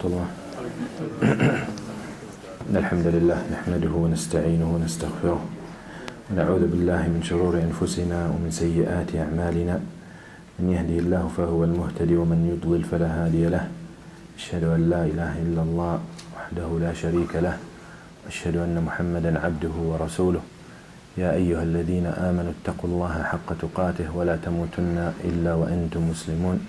الله. الحمد لله نحمده ونستعينه ونستغفره ونعوذ بالله من شرور أنفسنا ومن سيئات أعمالنا. من يهدي الله فهو المهتدي ومن يضلل فلا هادي له. أشهد أن لا إله إلا الله وحده لا شريك له. أشهد أن محمدا عبده ورسوله. يا أيها الذين آمنوا اتقوا الله حق تقاته ولا تموتن إلا وأنتم مسلمون.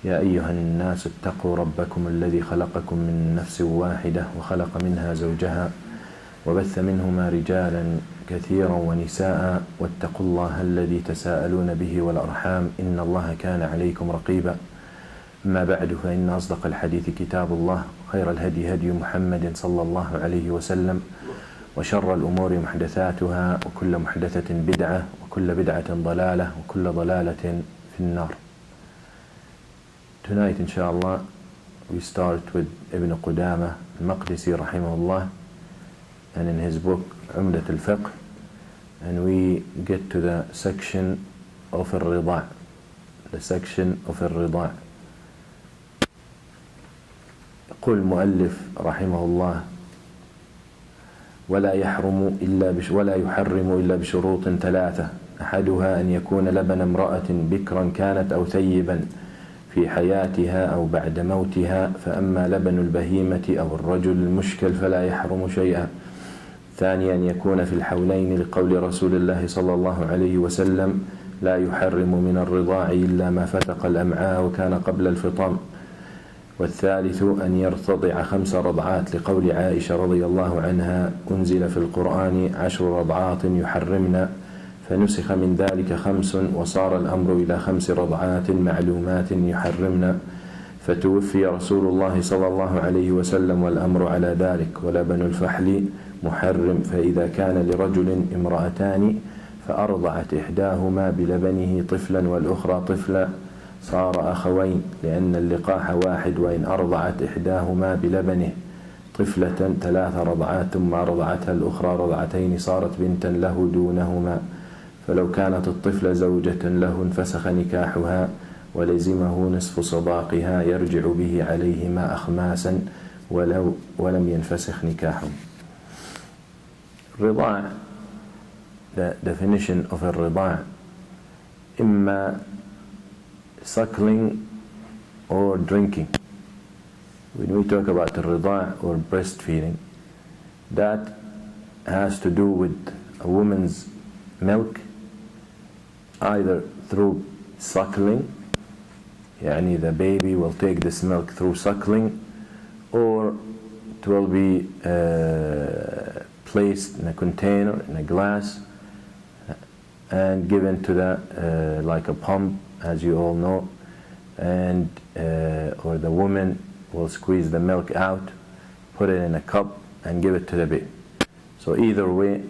يا أيها الناس اتقوا ربكم الذي خلقكم من نفس واحدة وخلق منها زوجها وبث منهما رجالا كثيرا ونساء واتقوا الله الذي تساءلون به والأرحام إن الله كان عليكم رقيبا. أما بعد فإن أصدق الحديث كتاب الله خير الهدي هدي محمد صلى الله عليه وسلم وشر الأمور محدثاتها وكل محدثة بدعة وكل بدعة ضلالة وكل ضلالة في النار. Tonight, inshallah, we start with Ibn Qudama al-Maqdisi rahimahullah, and in his book Umdat al-Fiqh, and we get to the section of al-Rida', the section of al-Rida'. يقول المؤلف رحمه الله: ولا يحرم إلا بشروط ثلاثة، أحدها أن يكون لبن امرأة بكرا كانت أو ثيبا في حياتها أو بعد موتها، فأما لبن البهيمة أو الرجل المشكل فلا يحرم شيئا. ثانيا أن يكون في الحولين لقول رسول الله صلى الله عليه وسلم: لا يحرم من الرضاع إلا ما فتق الأمعاء وكان قبل الفطام. والثالث أن يرتضع 5 رضعات لقول عائشة رضي الله عنها: أنزل في القرآن 10 رضعات يحرمن، فنسخ من ذلك 5 وصار الأمر إلى 5 رضعات معلومات يحرمن، فتوفي رسول الله صلى الله عليه وسلم والأمر على ذلك. ولبن الفحل محرم، فإذا كان لرجل امرأتان فأرضعت إحداهما بلبنه طفلا والأخرى طفلا صار أخوين، لأن اللقاح واحد، وإن أرضعت إحداهما بلبنه طفلة 3 رضعات ثم رضعتها الأخرى رضعتين صارت بنتا له دونهما. فلو كانت الطفلة زوجة له انفسخ نكاحها ولزمه نصف صداقها يرجع به عليهما أخماسا ولم ينفسخ نكاحهم. الرضاع, the definition of الرضاع, إما suckling or drinking. When we talk about الرضاع or breastfeeding, that has to do with a woman's milk, either through suckling, يعني the baby will take this milk through suckling, or it will be placed in a container, in a glass, and given to the like a pump, as you all know, and or the woman will squeeze the milk out, put it in a cup and give it to the baby. So either way,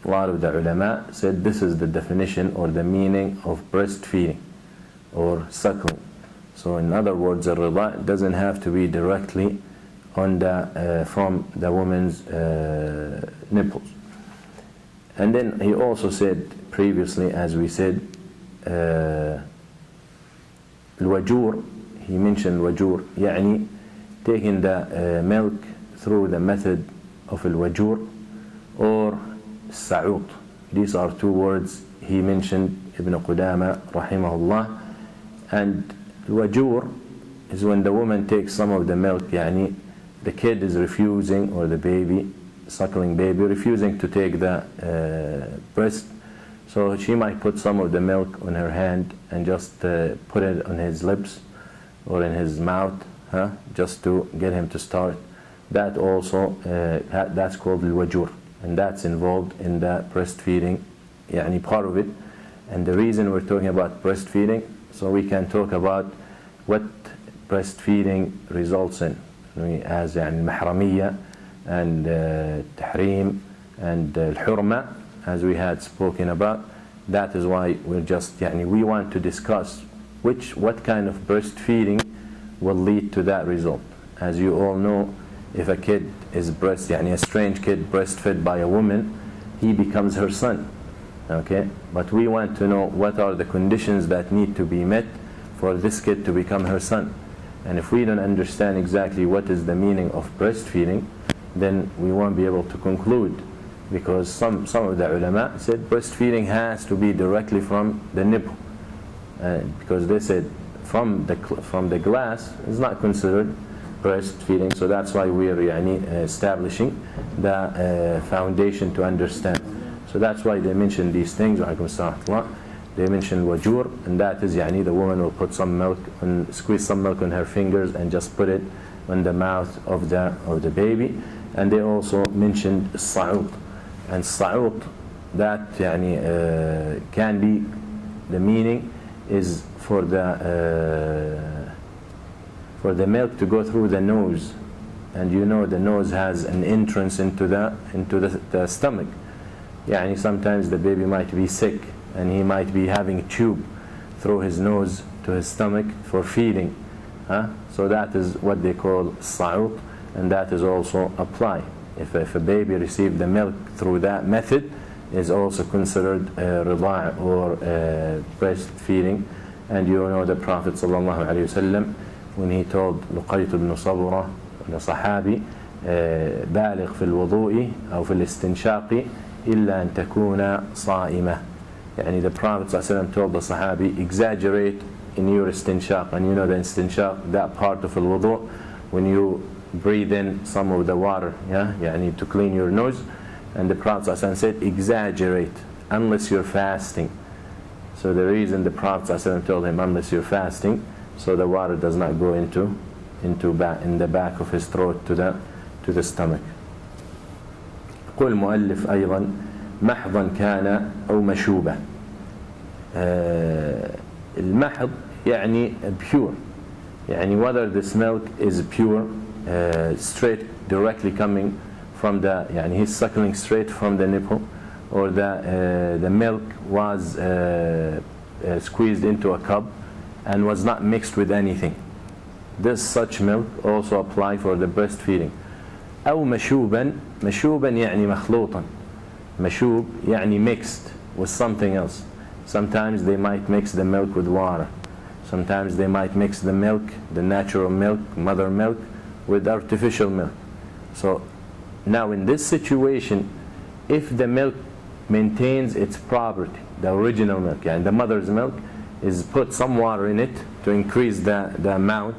a lot of the ulama said this is the definition or the meaning of breastfeeding or suckling. So in other words, the rida doesn't have to be directly on the from the woman's nipples. And then he also said previously, as we said, الوجور, he mentioned wajur, يعني taking the milk through the method of الوجور or sa'ud. These are 2 words he mentioned, Ibn Qudama rahimahullah. And الوجور is when the woman takes some of the milk, يعني the kid is refusing, or the baby, suckling baby, refusing to take the breast. So she might put some of the milk on her hand and just put it on his lips or in his mouth, just to get him to start. That also, that's called al-wajur, and that's involved in the breastfeeding, يعني part of it. And the reason we're talking about breastfeeding, so we can talk about what breastfeeding results in, as يعني المحرمية and tahrim and al-hurma, as we had spoken about. That is why we're just, we want to discuss what kind of breastfeeding will lead to that result. As you all know, if a kid is a strange kid breastfed by a woman, he becomes her son. Okay? But we want to know what are the conditions that need to be met for this kid to become her son. And if we don't understand exactly what is the meaning of breastfeeding, then we won't be able to conclude, because some of the ulama said breastfeeding has to be directly from the nipple, because they said from the glass is not considered breastfeeding. So that's why we are establishing the foundation to understand. So that's why they mention these things. They mention wajur, and that is the woman will put some milk and squeeze some milk on her fingers and just put it on the mouth of the baby. And they also mentioned sa'ut, and sa'ut, that can be, the meaning is for the milk to go through the nose, and the nose has an entrance into the stomach. Sometimes the baby might be sick and he might be having a tube through his nose to his stomach for feeding. So that is what they call sa'ut, and that is also apply. If a baby received the milk through that method, is also considered rida' or breastfeeding. And the Prophet ﷺ, when he told Luqayt ibn Sabra, the Sahabi, بالغ في الوضوء أو في الاستنشاق إلا أن تكون صائمة. The Prophet ﷺ told the Sahabi, exaggerate in your istinshaq. And the istinshaq, that part of al-wudu, when you breathe in some of the water, to clean your nose. And the Prophet ﷺ said, exaggerate unless you're fasting. So the reason the Prophet ﷺ told him unless you're fasting, so the water does not go in the back of his throat to the stomach. قل المؤلف أيضا محضا كان أو مشوبة. المحض pure, whether this milk is pure, straight, directly coming from he's suckling straight from the nipple, or the milk was squeezed into a cup and was not mixed with anything. Such milk also apply for the breastfeeding. أو مشوبا مخلوطا. مشوب mixed with something else. Sometimes they might mix the milk with water. Sometimes they might mix the milk, the natural milk, mother milk, with artificial milk. So now in this situation, if the milk maintains its property, the original milk, the mother's milk, is put some water in it to increase the amount.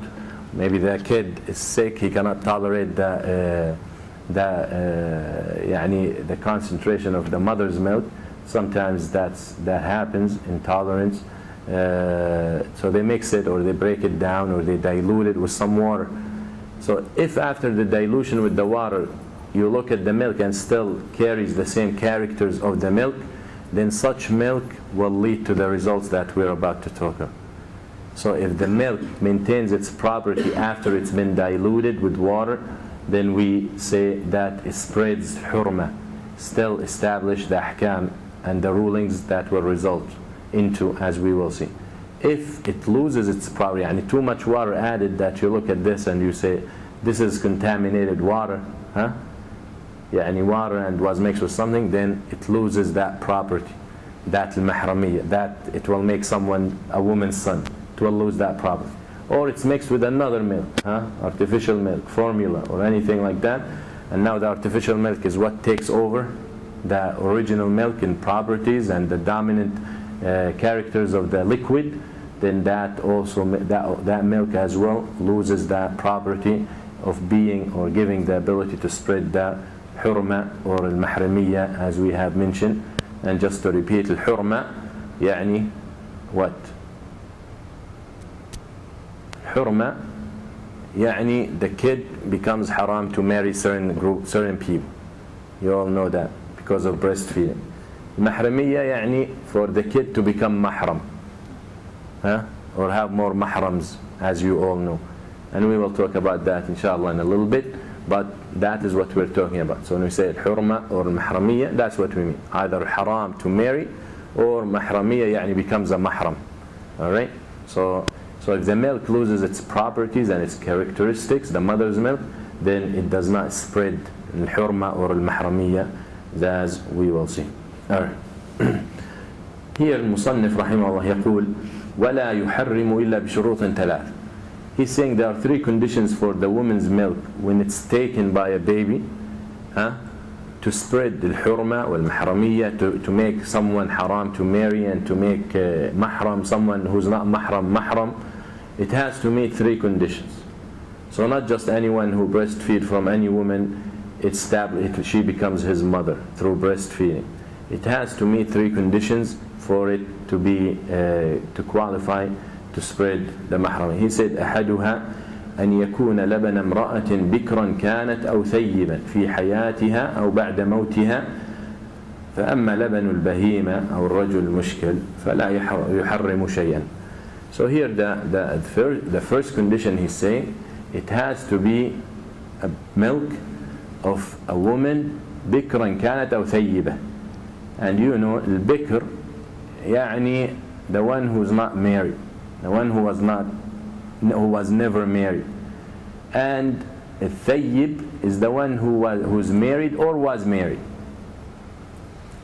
Maybe the kid is sick, he cannot tolerate the concentration of the mother's milk. Sometimes that happens, intolerance. So they mix it, or they break it down, or they dilute it with some water. So if after the dilution with the water you look at the milk and still carries the same characters of the milk, then such milk will lead to the results that we're about to talk about. So if the milk maintains its property after it's been diluted with water, then we say that it spreads hurma, still establish the ahkam and the rulings that will result into, as we will see. If it loses its property, too much water added, that you look at this and you say, this is contaminated water, water and was mixed with something, then it loses that property, that al-mahramiyya, that it will make someone a woman's son. It will lose that property. Or it's mixed with another milk, artificial milk, formula, or anything like that, and now the artificial milk is what takes over the original milk in properties and the dominant characters of the liquid, then that milk as well loses that property of being or giving the ability to spread the hurma or al-mahramiyya, as we have mentioned. And just to repeat, al-hurma what? Hurma the kid becomes haram to marry certain people. You all know that because of breastfeeding. Mahramiyya for the kid to become mahram, or have more mahrams, as you all know. And we will talk about that inshallah in a little bit, but that is what we're talking about. So when we say al-hurma or al-mahramiyya, that's what we mean. Either haram to marry, or mahramiyya becomes a mahram. Alright? So if the milk loses its properties and its characteristics, the mother's milk, then it does not spread al-hurma or al-mahramiyya, as we will see. Alright. Here المصنف رحمه الله يقول ولا يحرم إلا بشروط ثلاث. He's saying there are three conditions for the woman's milk when it's taken by a baby, to spread al-hurma wal-mahramiyya, to make someone haram to marry and to make mahram, someone who's not mahram. It has to meet three conditions. So not just anyone who breastfeed from any woman, she becomes his mother through breastfeeding. It has to meet three conditions for it to be to qualify to spread the mahram. He said أحدها أن يكون لبن امرأة بكرا كانت أو ثيبا في حياتها أو بعد موتها فأما لبن البهيمة أو الرجل المشكل فلا يحرم شيئا. So here the first condition he's saying, it has to be a milk of a woman بكرا كانت أو ثيبة. And you know البكر يعني the one who's not married, the one who was never married, and الثيب is the one who's married or was married.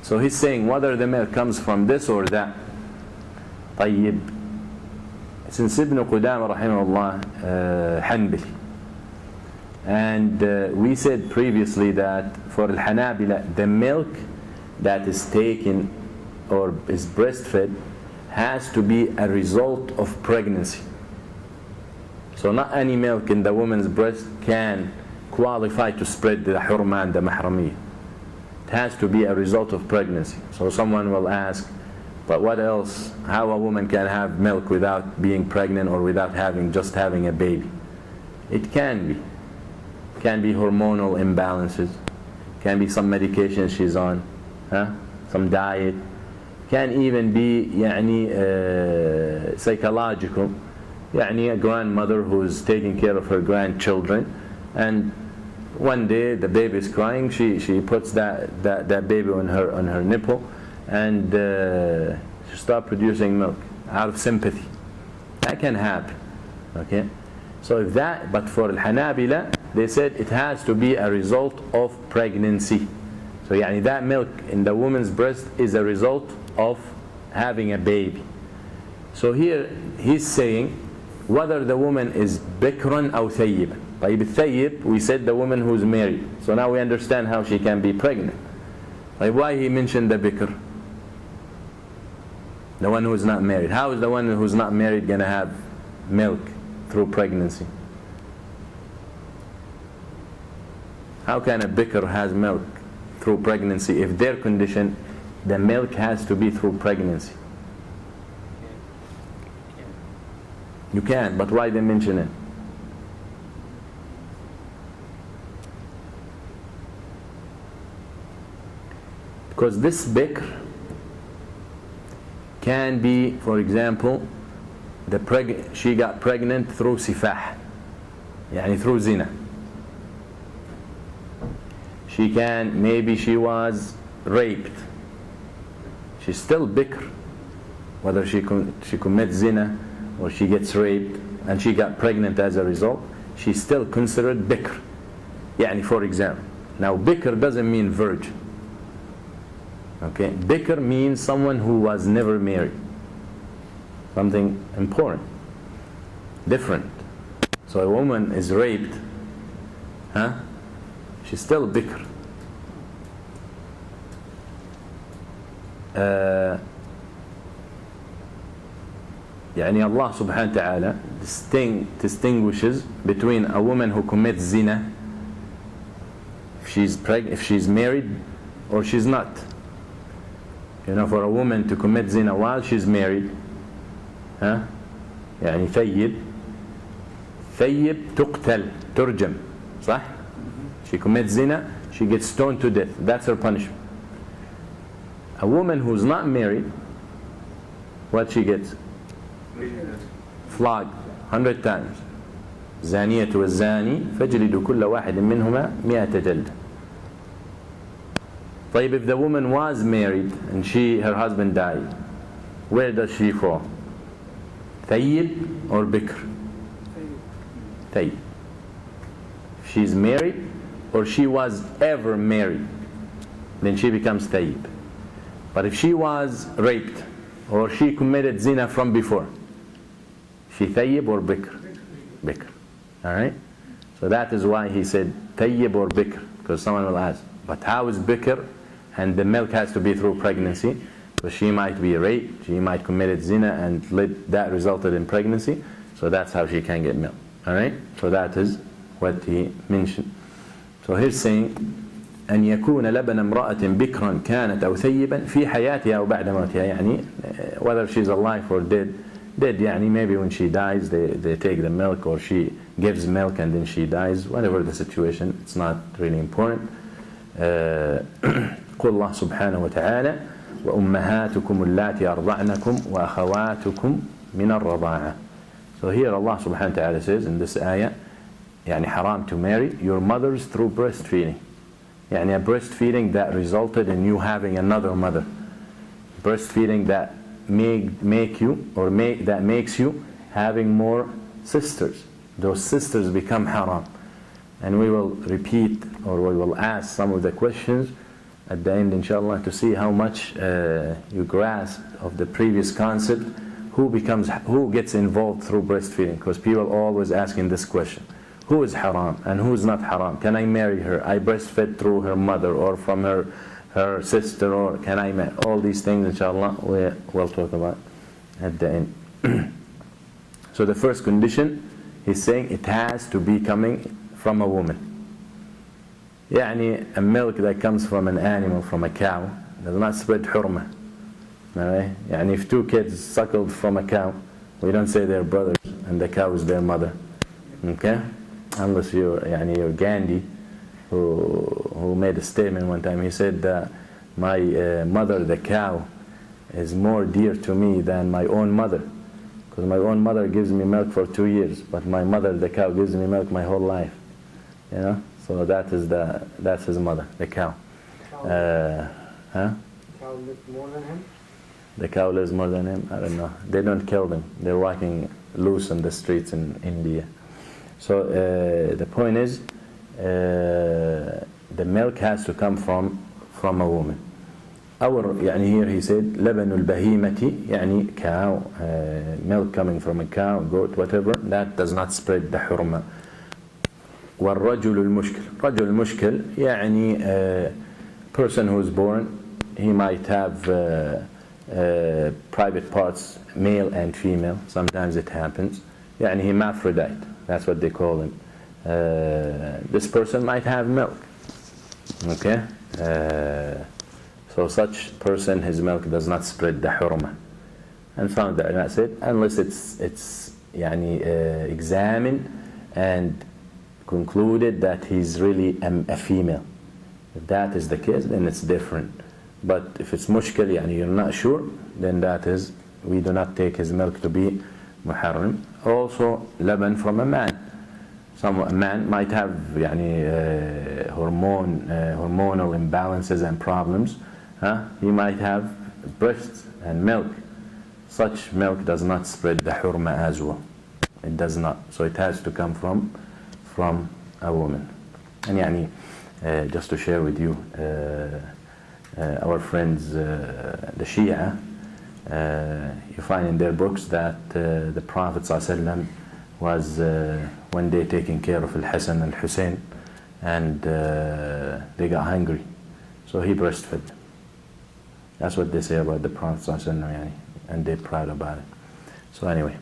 So he's saying whether the milk comes from this or that. طيب, since Ibn Qudama rahimahullah Hanbali, and we said previously that for al-Hanabila the milk that is taken or is breastfed has to be a result of pregnancy. So not any milk in the woman's breast can qualify to spread the hurma and the mahramiyya. It has to be a result of pregnancy. So someone will ask, but what else? How a woman can have milk without being pregnant or without just having a baby? It can be. It can be hormonal imbalances. It can be some medication she's on, some diet. Can even be psychological. A grandmother who's taking care of her grandchildren, and one day the baby is crying, she puts that baby on her nipple, and she starts producing milk out of sympathy. That can happen. Okay, so but for al-Hanabila they said it has to be a result of pregnancy. So that milk in the woman's breast is a result of having a baby. So here he's saying whether the woman is bikran or thayyiban. طيب الثيب, we said the woman who's married. So now we understand how she can be pregnant. Like why he mentioned the bikr? The one who's not married. How is the one who's not married going to have milk through pregnancy? How can a bikr has milk through pregnancy if their condition, the milk has to be through pregnancy? You can, but why they mention it? Because this bikr can be, for example, she got pregnant through sifah, through zina. Maybe she was raped. She's still bikr, whether she commits zina or she gets raped and she got pregnant as a result, she's still considered bikr. For example, now bikr doesn't mean virgin. Okay, bikr means someone who was never married. Something important, different. So a woman is raped, she's still bikr. Allah subhanahu wa ta'ala distinguishes between a woman who commits zina, if she's married or she's not. For a woman to commit zina while she's married, ثيب تقتل ترجم, صح? She commits zina, she gets stoned to death. That's her punishment. A woman who's not married, what she gets? Flogged 100 times. زانية والزاني فاجلدوا كل واحد منهما 100 جلدة. طيب, if the woman was married and her husband died, where does she fall? ثيب or bikr? ثيب. If she's married or she was ever married, then she becomes ثيب. But if she was raped or she committed zina from before, she ثيب or bikr? bikr. Alright? So that is why he said tayyib or bikr, because someone will ask, but how is bikr and the milk has to be through pregnancy? Because she might be raped, she might committed zina and that resulted in pregnancy, so that's how she can get milk. Alright? So that is what he mentioned. So he's saying أن يكون لبن امرأة بكرا كانت أو ثيبا في حياتها أو بعد موتها, يعني whether she's alive or dead, يعني maybe when she dies they take the milk, or she gives milk and then she dies, whatever the situation, it's not really important. قل الله سبحانه وتعالى وأمهاتكم اللاتي أرضعنكم وأخواتكم من الرضاعة. So here Allah subhanahu wa ta'ala says in this ayah, يعني حرام to marry your mothers through breastfeeding. يعني a breastfeeding that resulted in you having another mother. Breastfeeding that that makes you having more sisters. Those sisters become haram. And we will repeat, or we will ask some of the questions at the end, inshallah, to see how much you grasp of the previous concept. Who gets involved through breastfeeding? Because people are always asking this question. Who is haram and who is not haram? Can I marry her? I breastfed through her mother or from her sister, or can I marry? All these things, inshallah, we'll talk about at the end. So the first condition, he's saying it has to be coming from a woman. يعني a milk that comes from an animal, from a cow, does not spread hurmah. Alright? يعني if two kids suckled from a cow, we don't say they're brothers and the cow is their mother. Okay? Unless you're Gandhi, who made a statement one time. He said that my mother, the cow, is more dear to me than my own mother, because my own mother gives me milk for 2 years, but my mother, the cow, gives me milk my whole life. You know, so that's his mother, the cow. The cow lives more than him? The cow lives more than him. I don't know. They don't kill them. They're walking loose on the streets in India. So the point is, the milk has to come from a woman. يعني here he said لبن البهيمة, يعني cow, milk coming from a cow, goat, whatever, that does not spread the hurma. والرجل المشكل. رجل المشكل يعني person who is born, he might have private parts, male and female. Sometimes it happens. يعني hermaphrodite. That's what they call him. This person might have milk. Okay? So such person, his milk does not spread the hurma. And found that, that's it. Unless it's examined and concluded that he's really a female. If that is the case, then it's different. But if it's mushkil, you're not sure, then that is, we do not take his milk to be muharram. Also, laban from a man. A man might have hormonal imbalances and problems. He might have breasts and milk. Such milk does not spread the hurma as well. It does not. So it has to come from a woman. And just to share with you, our friends, the Shia, you find in their books that the Prophet ﷺ was one day taking care of Al-Hasan and Al-Hussein, and they got hungry, so he breastfed. That's what they say about the Prophet ﷺ, and they're proud about it. So anyway,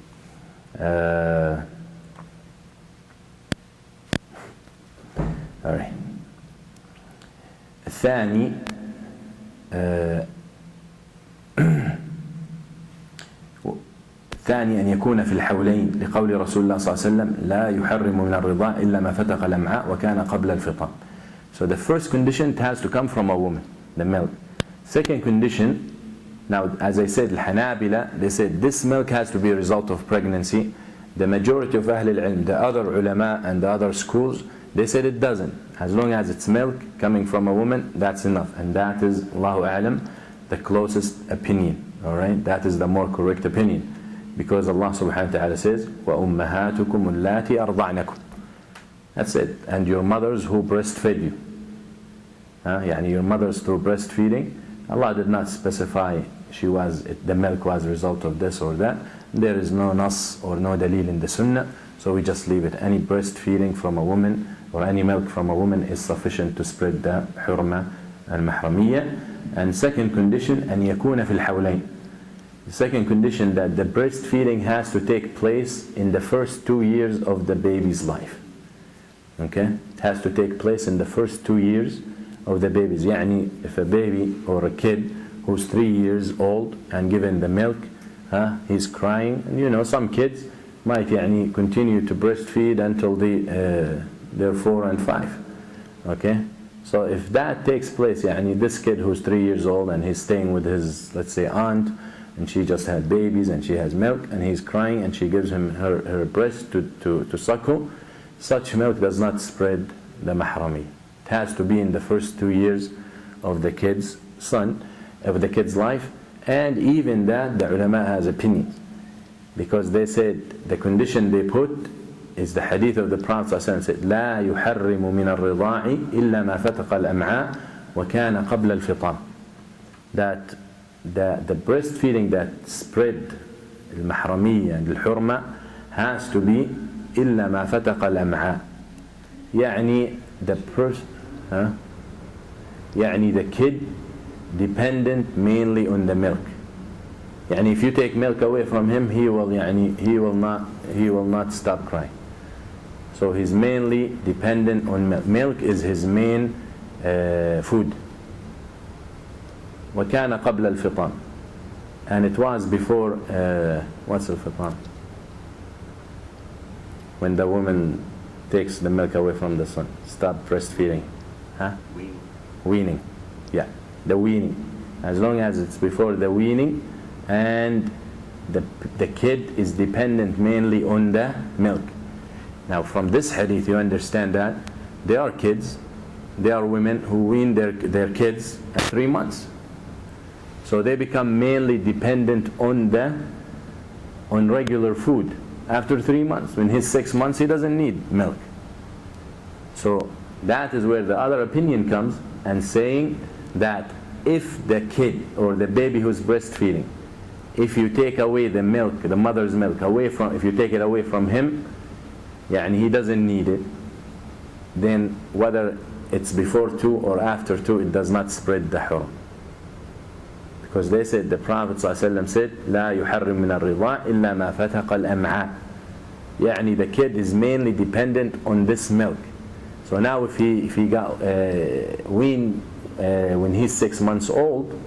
all right. الثاني الثاني أن يكون في الحولين لقول رسول الله صلى الله عليه وسلم لا يحرم من الرضاع إلا ما فتق الأمعاء وكان قبل الفطام. So the first condition, it has to come from a woman, the milk. Second condition, now as I said, Al-Hanabila, they said this milk has to be a result of pregnancy. The majority of Ahl al-Ilm, the other ulama and the other schools, they said it doesn't. As long as it's milk coming from a woman, that's enough. And that is, Allahu A'lam, the closest opinion. Alright, that is the more correct opinion. Because Allah subhanahu wa ta'ala says, وَأُمَّهَاتُكُمُ اللَّاتِي أَرْضَعْنَكُمْ. That's it. And your mothers who breastfed you. Your mothers through breastfeeding, Allah did not specify the milk was a result of this or that. There is no nas or no dalil in the sunnah So we just leave it. Any breastfeeding from a woman or any milk from a woman is sufficient to spread the حرمة المحرمية. And second condition, أن يكون في الحولين. The second condition, that the breastfeeding has to take place in the first 2 years of the baby's life. Okay? It has to take place in the first 2 years of the baby's. يعني if a baby or a kid who's 3 years old and given the milk, he's crying. And you know, some kids might يعني continue to breastfeed until they're 4 and 5. Okay? So if that takes place, يعني this kid who's 3 years old and he's staying with his, let's say, aunt, and she just had babies and she has milk and he's crying and she gives him her breast to suckle, such milk does not spread the mahrami. It has to be in the first 2 years of the kid's life. And even that, the ulama has opinions, because they said the condition they put is the hadith of the Prophet ﷺ said, لا يحرم من الرضاع إلا ما فتق الأمعاء وكان قبل الفطام. That the breastfeeding that spread المحرمية and الحرمة has to be إلا ما فتق الأمعاء. يعني the kid dependent mainly on the milk. يعني if you take milk away from him, he will not stop crying. So he's mainly dependent on milk. Milk is his main food. وكان قبل الفطام. And it was before what's الفطام? When the woman takes the milk away from the son. Stop breastfeeding. Weaning. Yeah, the weaning. As long as it's before the weaning, and the kid is dependent mainly on the milk. Now from this hadith you understand that there are kids, there are women who wean their kids at 3 months. So they become mainly dependent on regular food after 3 months. When he's 6 months, he doesn't need milk. So that is where the other opinion comes, and saying that if the kid or the baby who's breastfeeding, if you take away the milk, the mother's milk, if you take it away from him, يعني he doesn't need it, then whether it's before 2 or after 2, it does not spread the haram. Because they said, the Prophet ﷺ said, لا يحرم من الرضاع إلا ما فتق الأمعاء. يعني the kid is mainly dependent on this milk. So now if he got weaned when he's 6 months old,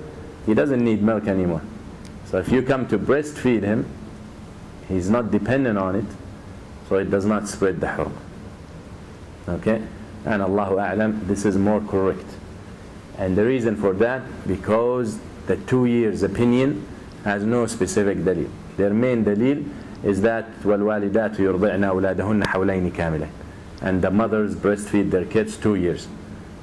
he doesn't need milk anymore. So if you come to breastfeed him, he's not dependent on it, so it does not spread the haram. Okay? And Allahu A'lam, this is more correct. And the reason for that, because the 2 years opinion has no specific dalil. Their main dalil is that وَالْوَالِدَاتُ يُرْضِعْنَا أَوْلَادَهُنَّ حَوْلَيْنِ كَامِلَيْنِ. And the mothers breastfeed their kids 2 years.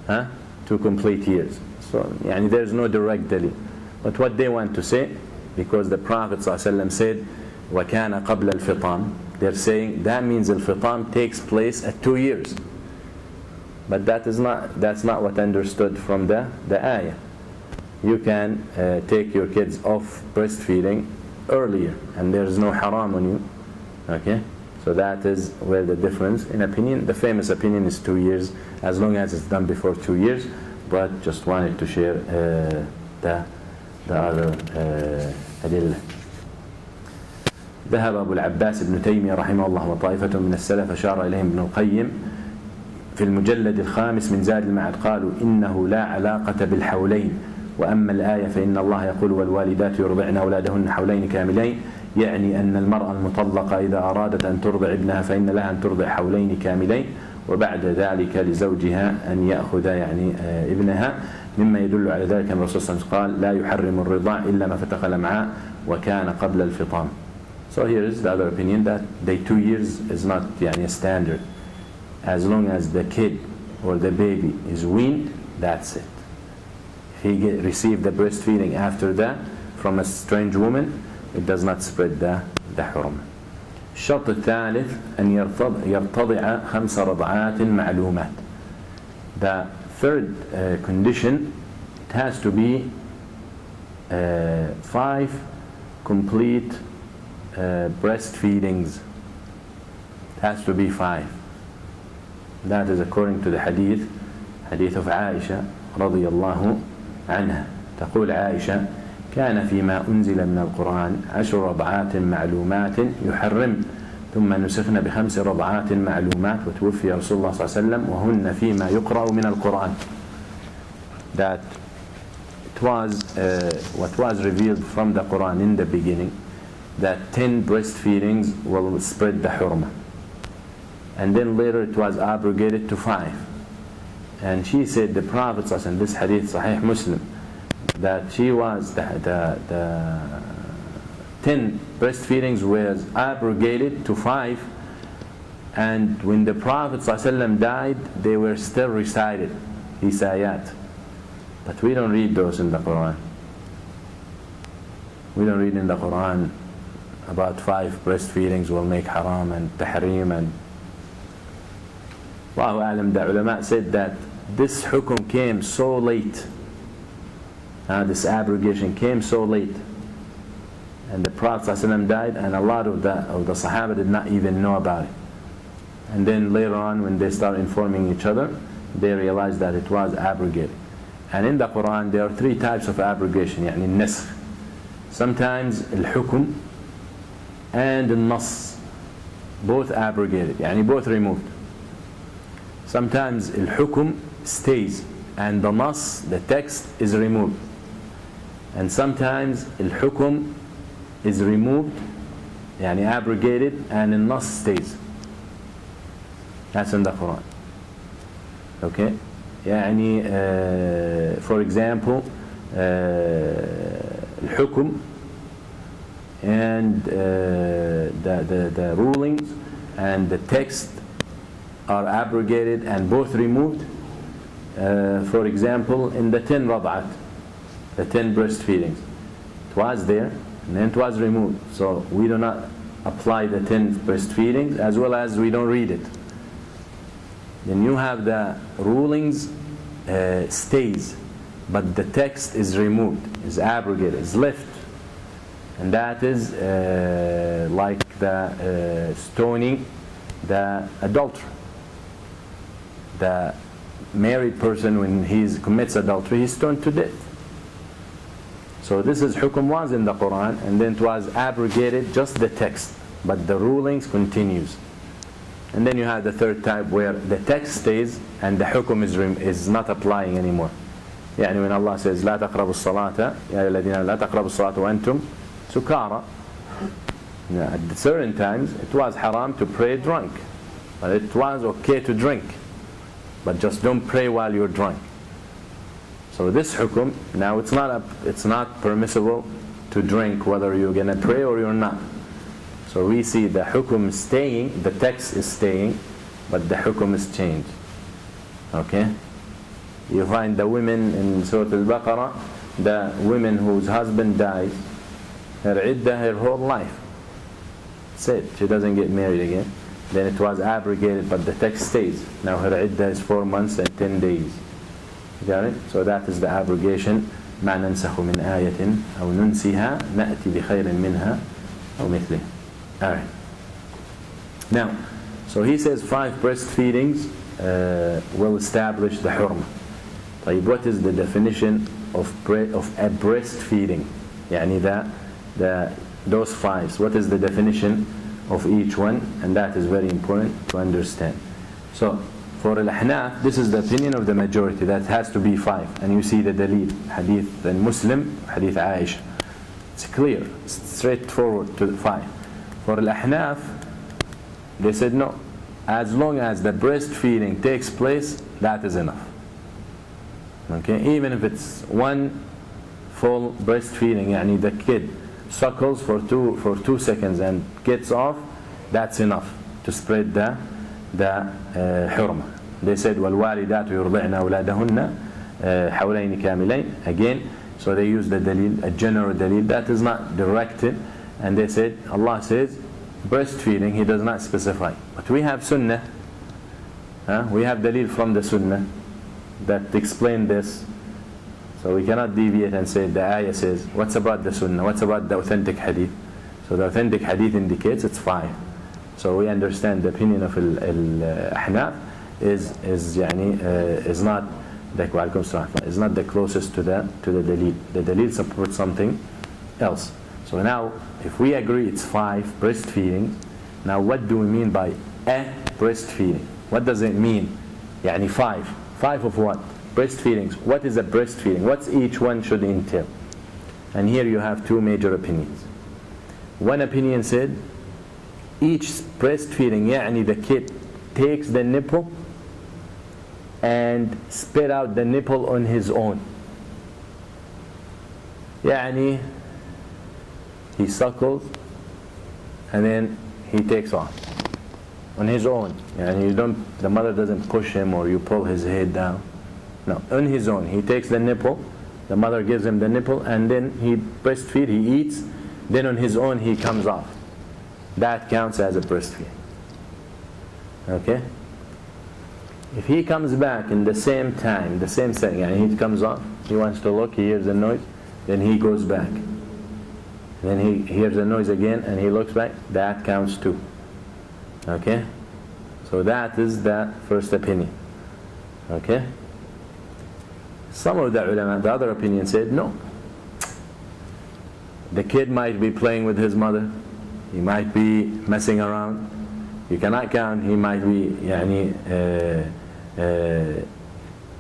2 complete years. So يعني there's no direct dalil. But what they want to say, because the Prophet ﷺ said وَكَانَ قَبْلَ الْفِطَامِ, they're saying that means al-fitam takes place at 2 years. But that's not what understood from the ayah. You can take your kids off breastfeeding earlier, and there's no haram on you. Okay? So that is where the difference in opinion. The famous opinion is 2 years, as long as it's done before 2 years. But just wanted to share the other adillah. ذهب أبو العباس ابن تيمية رحمه الله وطائفة من السلف أشار إليهم ابن القيم في المجلد الخامس من زاد المعاد، قالوا إنه لا علاقة بالحولين، وأما الآية فإن الله يقول والوالدات يرضعن أولادهن حولين كاملين، يعني أن المرأة المطلقة إذا أرادت أن ترضع ابنها فإن لها أن ترضع حولين كاملين، وبعد ذلك لزوجها أن يأخذ يعني ابنها، مما يدل على ذلك أن الرسول صلى الله عليه وسلم قال لا يحرم الرضاع إلا ما فتق الأمعاء وكان قبل الفطام. So here is the other opinion, that the 2 years is not يعني a standard. As long as the kid or the baby is weaned, that's it. If he received the breastfeeding after that from a strange woman, it does not spread the حرمة. الشرط الثالث أن يرتضع 5 رضعات معلومات. The third condition, it has to be 5 complete breastfeedings. It has to be 5. That is according to the hadith of Aisha رضي الله عنها. تقول عائشة: كان فيما أنزل من القرآن 10 رضعات معلومات يحرم ثم نسخن ب5 رضعات معلومات وتوفي رسول الله صلى الله عليه وسلم وهن فيما يقرأ من القرآن. That it was what was revealed from the Quran in the beginning, that 10 breastfeedings will spread the hurma, and then later it was abrogated to 5. And she said, the Prophet, in this hadith Sahih Muslim, that she was the 10 breastfeedings was abrogated to 5, and when the Prophet ﷺ died, they were still recited, these ayat. But we don't read those in the Quran. We don't read in the Quran about 5 breastfeedings will make haram and tahrim. And Allahu A'lam, the ulama said that this hukum came so late, this abrogation came so late, and the Prophet ﷺ died, and a lot of the Sahaba did not even know about it. And then later on, when they start informing each other, they realized that it was abrogated. And in the Quran there are 3 types of abrogation, يعني النسخ. Sometimes الحكم and النص both abrogated, يعني both removed. Sometimes الحكم stays and the nas, the text, is removed. And sometimes الحكم is removed, يعني abrogated, and the nas stays. That's in the Quran. Okay? يعني for example الحكم and the rulings and the text are abrogated and both removed. For example, in the 10 rad'at, the 10 breastfeedings, it was there and then it was removed. So we do not apply the 10 breastfeedings, as well as we don't read it. Then you have the rulings stays, but the text is removed, is abrogated, is left. And that is like the stoning the adulterer. The married person, when he commits adultery, he's stoned to death. So this is hukum was in the Quran, and then it was abrogated, just the text, but the rulings continues. And then you have the third type where the text stays and the hukum is not applying anymore. يعني when Allah says لا تقربوا الصلاة يا أيها الذين لا تقربوا الصلاة وأنتم سكارى. At certain times it was haram to pray drunk, but it was okay to drink, but just don't pray while you're drunk. So this hukum, now it's not permissible to drink whether you're going to pray or you're not. So we see the hukum staying, the text is staying, but the hukum is changed. Okay? You find the women in Surah Al-Baqarah, the women whose husband dies, her iddah her whole life. That's it. She doesn't get married again. Then it was abrogated, but the text stays. Now her iddah is 4 months and 10 days. Got it? So that is the abrogation. ما ننسخ من آية أو ننسها نأتي بخير منها أو مثلها. Alright. Now, so he says 5 breastfeedings will establish the hurma. طيب, what is the definition of a breastfeeding? يعني those 5. What is the definition of each one? And that is very important to understand. So, for Al-Ahnaf, this is the opinion of the majority, that has to be 5. And you see the dalil, hadith Muslim, hadith Aisha. It's clear, straightforward to the 5. For Al-Ahnaf, they said no. As long as the breastfeeding takes place, that is enough. Okay, even if it's 1 full breastfeeding, yani the kid suckles for 2 seconds and gets off, that's enough to spread the hurma. They said وَالْوَالِدَاتُ يُرْضِعْنَ أَوْلَادَهُنَّ حَوْلَيْنِ كَامِلَيْنِ. Again, so they use the dalil, a general dalil that is not directed. And they said, Allah says breastfeeding, He does not specify. But we have sunnah, we have dalil from the sunnah that explain this. So we cannot deviate and say the ayah says, what's about the sunnah, what's about the authentic hadith? So the authentic hadith indicates it's 5. So we understand the opinion of al-Ahnaf is not the closest to the dalil. The dalil supports something else. So now, if we agree it's 5 breastfeeding, now what do we mean by a breastfeeding? What does it mean? Yani 5. 5 of what? Breastfeedings. What is a breastfeeding? What's each one should entail? And here you have 2 major opinions. One opinion said, each breastfeeding, يعني the kid takes the nipple and spit out the nipple on his own. يعني he suckles and then he takes off on his own. يعني the mother doesn't push him or you pull his head down. No, on his own. He takes the nipple, the mother gives him the nipple, and then he breastfeeds, he eats, then on his own he comes off. That counts as a breastfeed. Okay? If he comes back in the same time, the same setting, and he comes off, he wants to look, he hears the noise, then he goes back. Then he hears the noise again and he looks back, that counts too. Okay? So that is the first opinion. Okay? Some of the ulama, the other opinion said, no. The kid might be playing with his mother. He might be messing around. You cannot count. He might be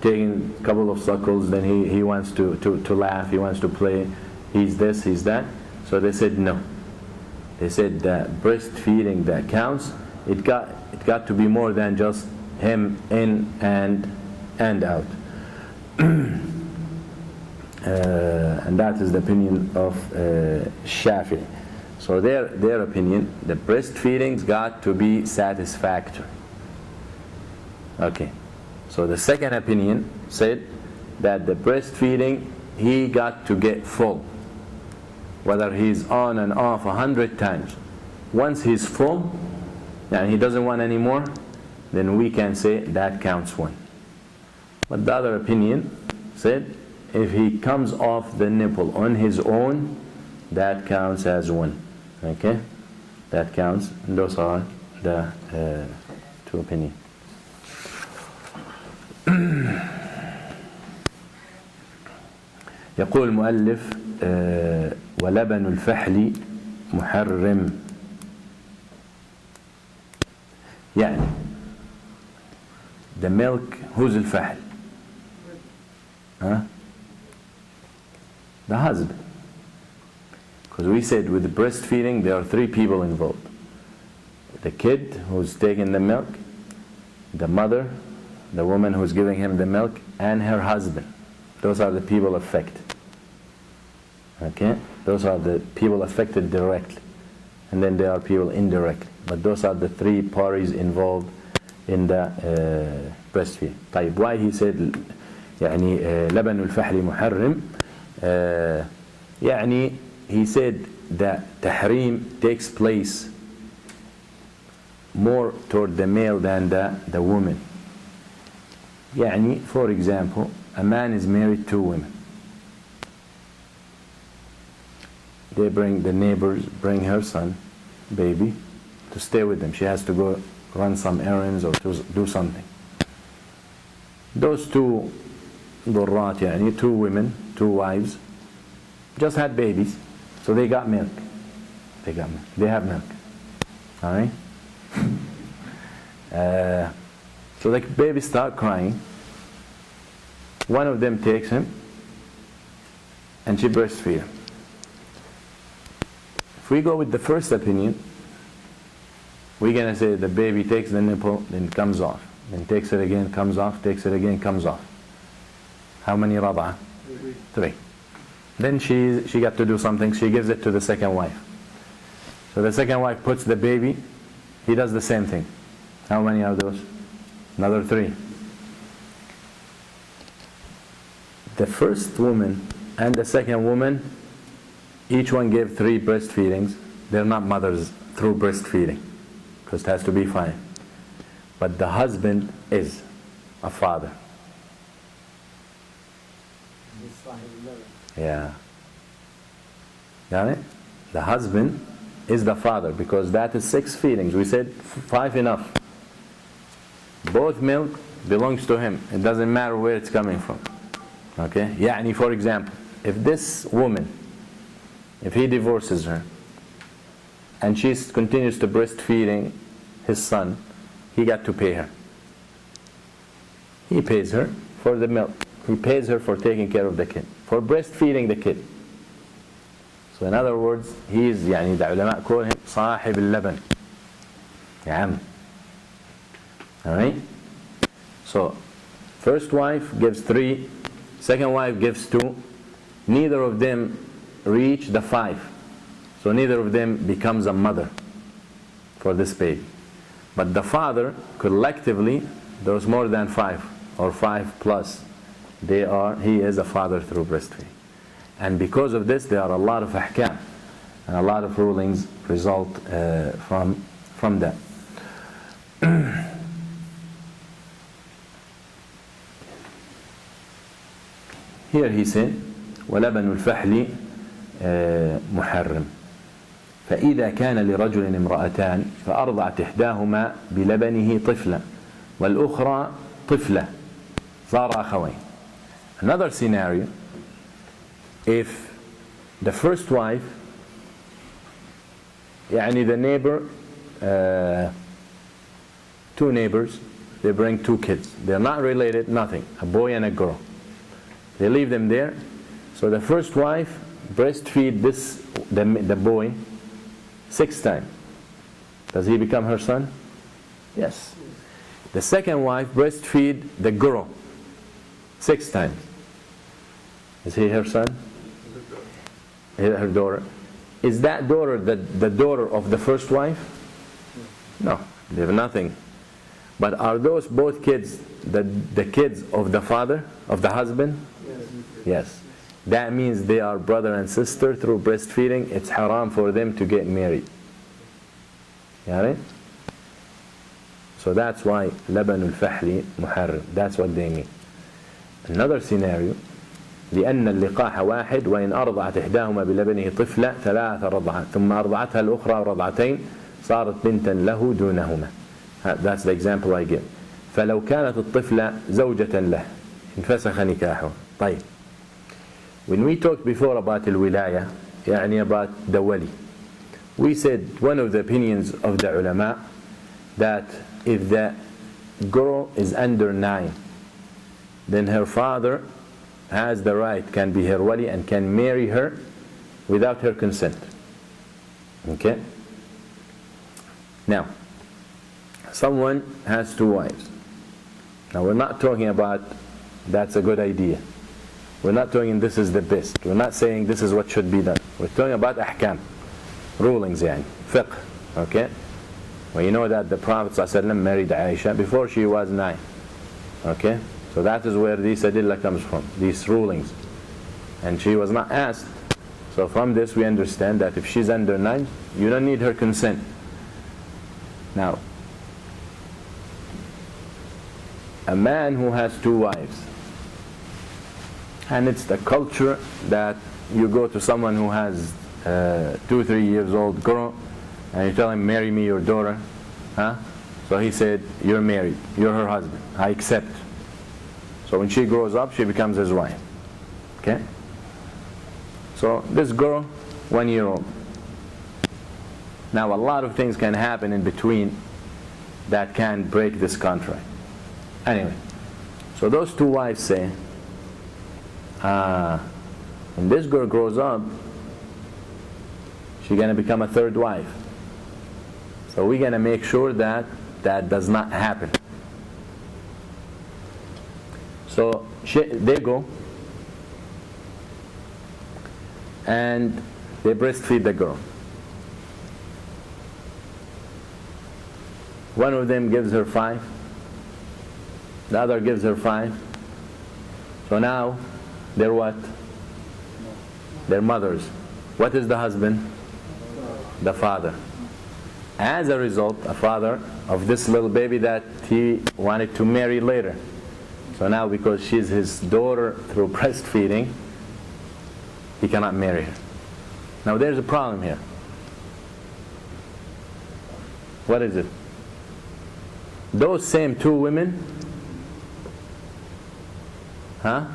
taking a couple of suckles, then he wants to laugh, he wants to play. He's this, he's that. So they said no. They said that breastfeeding that counts, it got to be more than just him in and out. And that is the opinion of Shafi'i. So their opinion, the breastfeeding's got to be satisfactory. Okay. So the second opinion said that the breastfeeding, he got to get full. Whether he's on and off 100 times. Once he's full, and he doesn't want any more, then we can say that counts 1. But the other opinion said, if he comes off the nipple on his own, that counts as 1. Okay? That counts. And those are the 2 opinions. يقول المؤلف ولبن الفحل محرم. يعني the milk, who's الفحل? Huh? The husband. Because we said with the breastfeeding there are 3 people involved. The kid who's taking the milk, the mother, the woman who's giving him the milk, and her husband. Those are the people affected. Okay? Those are the people affected directly. And then there are people indirectly. But those are the 3 parties involved in the breastfeeding. طيب, why he said يعني لبن الفحل محرم? يعني he said that tahrim takes place more toward the male than the woman. يعني, for example, a man is married to women. The neighbors bring her son, baby, to stay with them. She has to go run some errands or to do something. Those 2 ضرات, يعني 2 women, 2 wives, just had babies, so they got milk. They have milk. Alright? So the baby start crying. One of them takes him and she breastfeeds him. If we go with the first opinion, we're going to say the baby takes the nipple, then comes off. Then takes it again, comes off, takes it again, comes off. How many rad'a? 3. Then she got to do something, she gives it to the second wife. So the second wife puts the baby, he does the same thing. How many are those? Another 3. The first woman and the second woman, each one gave 3 breastfeedings. They're not mothers through breastfeeding, because it has to be 5. But the husband is a father. Yeah. Got it? The husband is the father, because that is 6 feedings. We said 5 enough. Both milk belongs to him. It doesn't matter where it's coming from. Okay? يعني, for example, if this woman, if he divorces her, and she continues to breastfeeding his son, he got to pay her. He pays her for the milk. He pays her for taking care of the kid, for breastfeeding the kid. So in other words, he is, يعني, the ulama call him صاحب اللبن. يا عم. Alright? So, first wife gives 3, second wife gives 2. Neither of them reach the 5. So neither of them becomes a mother for this baby. But the father, collectively, there's more than 5 or 5 plus. He is a father through breastfeeding. And because of this, there are a lot of ahkam and a lot of rulings result from that. Here he said, وَلَبَنُ الْفَحْلِ مُحَرِّمٌ فإذا كان لرجل امرأتان فأرضعت إحداهما بلبنه طفلا والأخرى طفلة صار أخوين. Another scenario, if the first wife, يعني the neighbor, 2 neighbors, they bring 2 kids. They're not related, nothing, a boy and a girl. They leave them there. So the first wife breastfeed the boy 6 times. Does he become her son? Yes. The second wife breastfeed the girl 6 times. Is he her son? Her daughter. Is that daughter the daughter of the first wife? No, they have nothing. But are those both kids the kids of the father, of the husband? Yes. That means they are brother and sister through breastfeeding. It's haram for them to get married. Got it? So that's why لبن الفحل محرم. That's what they mean. Another scenario, لأن اللقاح واحد وإن أرضعت إحداهما بلبنه طفلة 3 رضعات ثم أرضعتها الأخرى رضعتين صارت بنتا له دونهما. That's the example I give. فلو كانت الطفلة زوجة له انفسخ نكاحه. طيب. When we talked before about الولاية, يعني about the wali, we said one of the opinions of the ulama that if the girl is under 9, then her father has the right, can be her wali and can marry her without her consent. Okay? Now, someone has 2 wives. Now we're not talking about that's a good idea. We're not talking this is the best. We're not saying this is what should be done. We're talking about ahkam, rulings, يعني, fiqh. Okay? Well, you know that the Prophet ﷺ married Aisha before she was 9. Okay? So that is where this adillah comes from, these rulings. And she was not asked. So from this we understand that if she's under 9, you don't need her consent. Now, a man who has 2 wives, and it's the culture that you go to someone who has 2-3 years old girl and you tell him, marry me your daughter, huh? So he said, you're married, you're her husband, I accept. So when she grows up, she becomes his wife. Okay? So this girl, 1 year old. Now a lot of things can happen in between that can break this contract. Anyway, so those 2 wives say, when this girl grows up, she's going to become a 3rd wife. So we're going to make sure that that does not happen. So they go and they breastfeed the girl. One of them gives her 5, the other gives her 5. So now they're what? They're mothers. What is the husband? The father. As a result, a father of this little baby that he wanted to marry later. So now because she's his daughter through breastfeeding, he cannot marry her. Now there's a problem here. What is it? Those same two women, huh?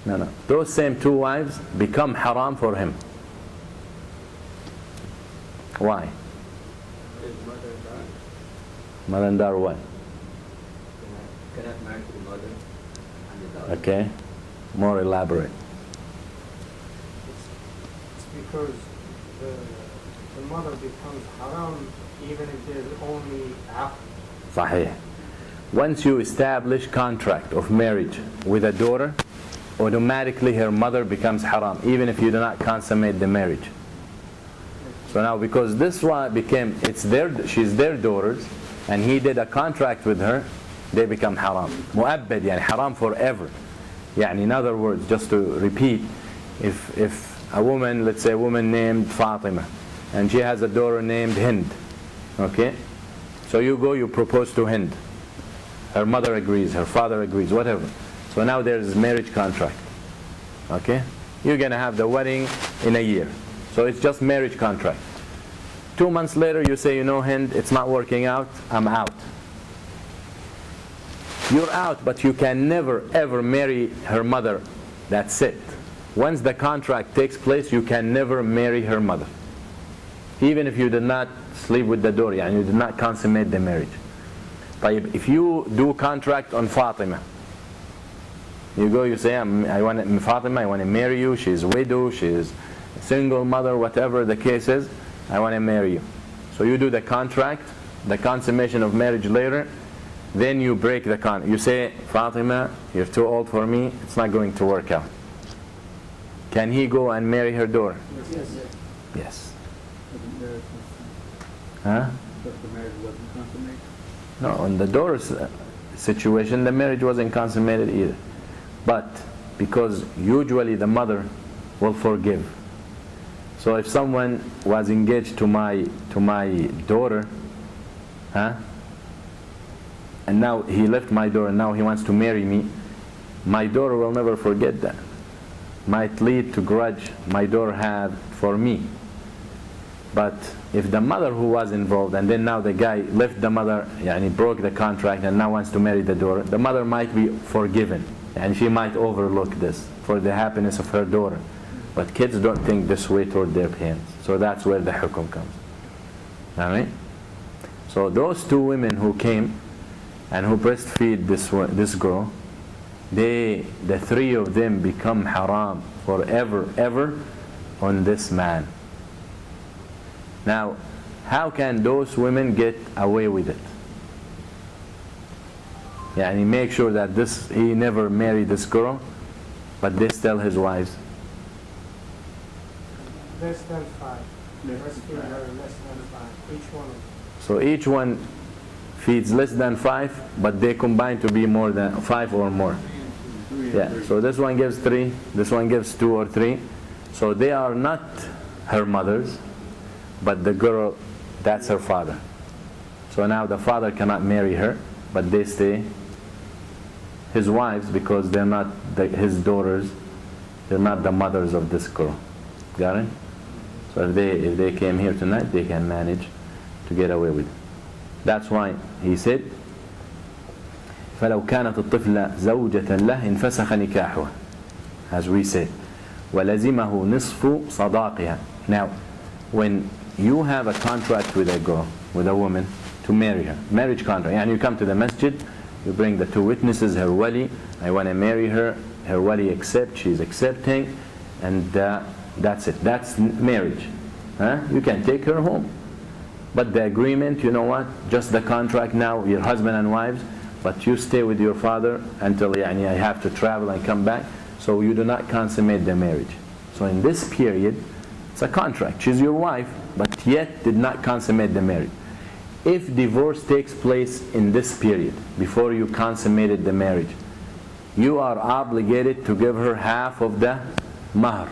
No. Those same two wives become haram for him. Why? His mother died. Mother and daughter what? Cannot marry the mother and the daughter. Okay. More elaborate. It's because the mother becomes haram even if there's only aqd. صحيح. Once you establish contract of marriage with a daughter, automatically her mother becomes haram, even if you do not consummate the marriage. So now, because this one became, she's their daughters, and he did a contract with her, they become haram. مؤبد, يعني haram forever. يعني in other words, just to repeat, if a woman, let's say a woman named Fatima, and she has a daughter named Hind, okay? So you go, you propose to Hind. Her mother agrees, her father agrees, whatever. So now there's marriage contract, okay? You're gonna have the wedding in a year. So it's just marriage contract. 2 months later you say, you know Hind, it's not working out, I'm out. You're out, but you can never ever marry her mother. That's it. Once the contract takes place, you can never marry her mother. Even if you did not sleep with the daughter, and you did not consummate the marriage. But if you do contract on Fatima, you go, you say, Fatima, I want to marry you, she's a widow, she's a single mother, whatever the case is, I want to marry you. So you do the contract, the consummation of marriage later, then you break the contract. You say, Fatima, you're too old for me, it's not going to work out. Can he go and marry her daughter? Yes. Yes. But the marriage Huh? but the marriage wasn't consummated. No, in the daughter's situation, the marriage wasn't consummated either. But because usually the mother will forgive. So if someone was engaged to my daughter, huh? And now he left my daughter, and now he wants to marry me, my daughter will never forget that. Might lead to grudge my daughter had for me. But if the mother who was involved, and then now the guy left the mother, and he broke the contract and now wants to marry the daughter, the mother might be forgiven, and she might overlook this for the happiness of her daughter. But kids don't think this way toward their parents. So that's where the hukum comes. Alright? So those two women who came and who breastfeed this girl, the three of them become haram forever, ever on this man. Now, how can those women get away with it? Yeah, and he make sure that he never married this girl, but they still his wives. Less than 5. Breastfeed her less than 5. Each one of them. So each one feeds less than 5, but they combine to be more than 5 or more. Yeah, so this one gives 3, this one gives 2 or 3. So they are not her mothers, but the girl, that's her father. So now the father cannot marry her, but they stay his wives because they're not his daughters, they're not the mothers of this girl. Got it? So if they came here tonight, they can manage to get away with it. That's why he said, فلو كانت الطفلة زوجة له انفسخ نكاحها, as we said, ولزمه نصف صداقها. Now, when you have a contract with a girl, with a woman, to marry her, marriage contract, and you come to the masjid, you bring the 2 witnesses, her wali, I want to marry her, her wali accepts, she's accepting, and that's it, that's marriage. You can take her home. But the agreement, you know what, just the contract now, you're husband and wives, but you stay with your father until I have to travel and come back, so you do not consummate the marriage. So in this period, it's a contract, she's your wife, but yet did not consummate the marriage. If divorce takes place in this period, before you consummated the marriage, you are obligated to give her half of the mahr.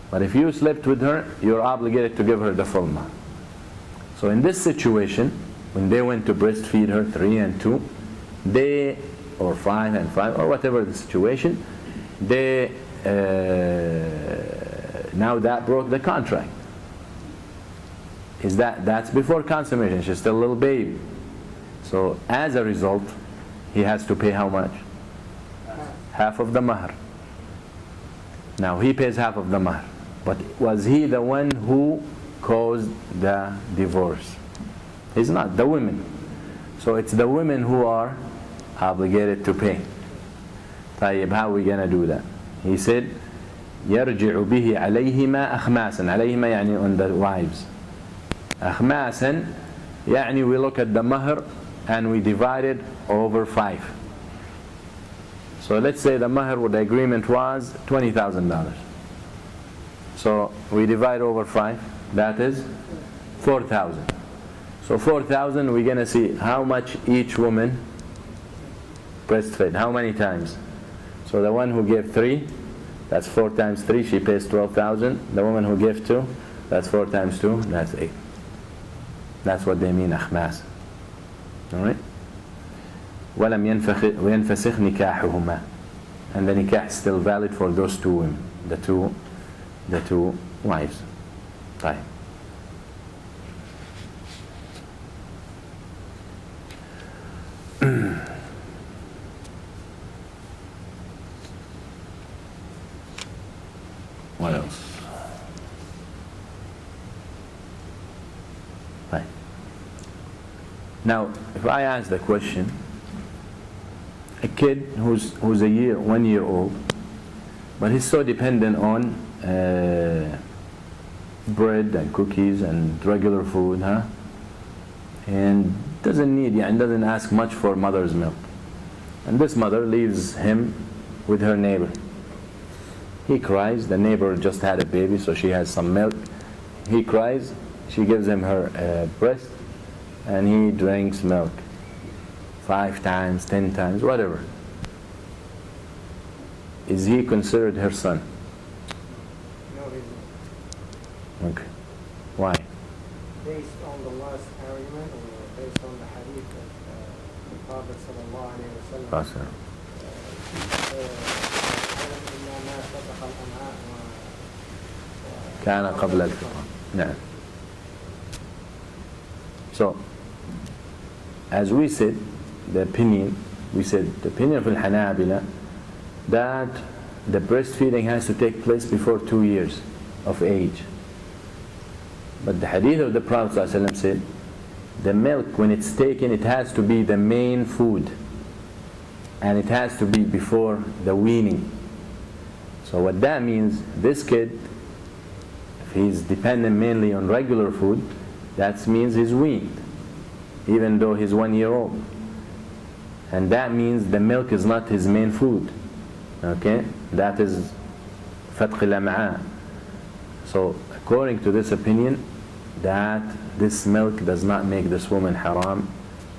But if you slept with her, you're obligated to give her the full mahr. So in this situation, when they went to breastfeed her 3 and 2, they, or 5 and 5, or whatever the situation, they now that broke the contract. is that's before consummation. She's still a little baby. So as a result, he has to pay how much? Half of the mahr. Now he pays half of the mahr. But was he the one who caused the divorce? He's not, the women. So it's the women who are obligated to pay. طيب, how are we going to do that? He said, يرجع به عليهما أخماسا. عليهما يعني on the wives. أخماسا يعني we look at the mahr and we divide it over 5. So let's say the mahr, the agreement was $20,000. So we divide over 5, that is 4,000. So 4,000, we're going to see how much each woman breastfed, how many times. So the one who gave 3, that's 4 times 3, she pays 12,000. The woman who gave 2, that's 4 times 2, that's 8. That's what they mean, أخماس. Alright? وَلَمْ يَنْفَسِخْ نِكَاحُهُمَا. And the nikah is still valid for those two women, the two wives. طيب. What else? Right. Now, if I ask the question, a kid who's 1 year old, but he's so dependent on bread and cookies and regular food, and doesn't ask much for mother's milk. And this mother leaves him with her neighbor. He cries, the neighbor just had a baby, so she has some milk. He cries, she gives him her breast, and he drinks milk 5 times, 10 times, whatever. Is he considered her son? No, he's not. Okay. Why? Based on the last argument, or based on the hadith of the Prophet sallallahu alaihi wasallam. كان قبل الفطام. نعم. So, as we said, the opinion of Al-Hanabila, that the breastfeeding has to take place before 2 years of age. But the hadith of the Prophet ﷺ said, the milk, when it's taken, it has to be the main food. And it has to be before the weaning. So what that means, this kid, if he's dependent mainly on regular food, that means he's weaned, even though he's 1 year old. And that means the milk is not his main food. Okay? That is fatq al-am'a. So according to this opinion, that this milk does not make this woman haram,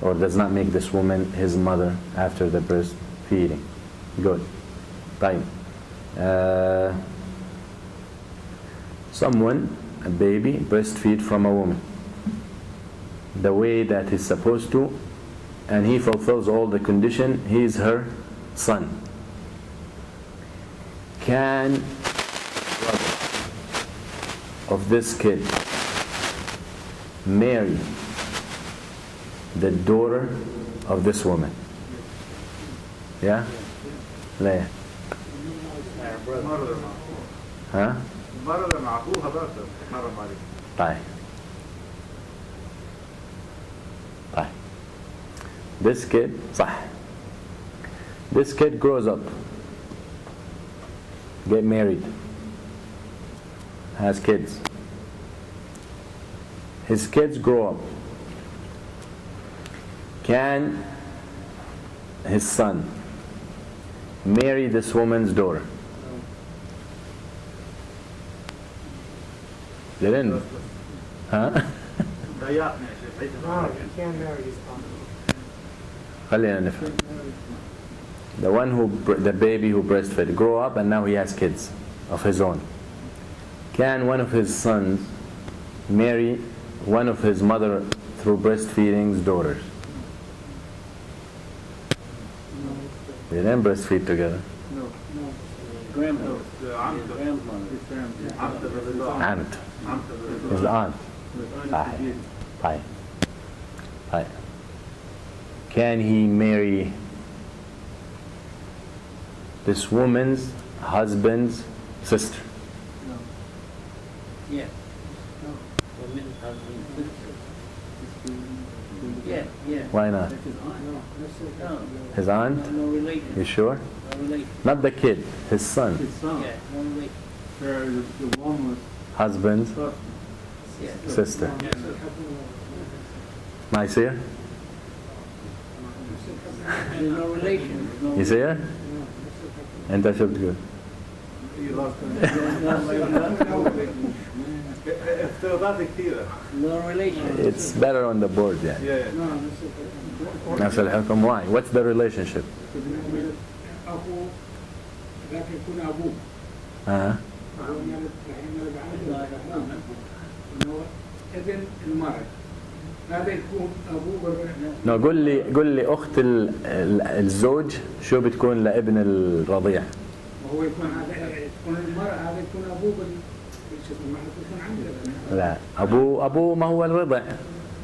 or does not make this woman his mother after the breastfeeding. Good. Fine. Someone, a baby, breastfeed from a woman the way that he's supposed to, and he fulfills all the condition, he is her son. Can brother of this kid marry the daughter of this woman? Yeah? لا. ها؟ طيب. طيب. This kid, صح. This kid grows up, get married, has kids. His kids grow up. Can his son marry this woman's daughter? Didn't? Huh? No, he can't marry his son. خلينا نفهم. The one the baby who breastfed, grow up and now he has kids of his own. Can one of his sons marry one of his mother through breastfeeding's daughters? They didn't breastfeed together. No. Grandmother. Aunt. His aunt. صحيح. طيب طيب can he marry this woman's husband's sister? Yeah. Women, husband, sister. Yeah, yeah. Why not? No, His aunt? no relation. You sure? No relation. Not the kid, his son. His son. Yeah, no relation. The one was Husband's Yeah. sister. ما يصير؟ There's no relation. There's no يصير؟ أنت شو بتقول؟ افتراضات كثيرة. No relation. It's better on the board يعني. نفس الحكم. Why? What's the relationship? أخو ذاك يكون أبوه. إذن المرأة هذا يكون أبوه. No, قل لي أخت الزوج شو بتكون لابن الرضيع؟ وهو يكون هذا تكون المرأة هذا يكون أبوه ما يكون عنده. لا أبوه ما هو الرضع،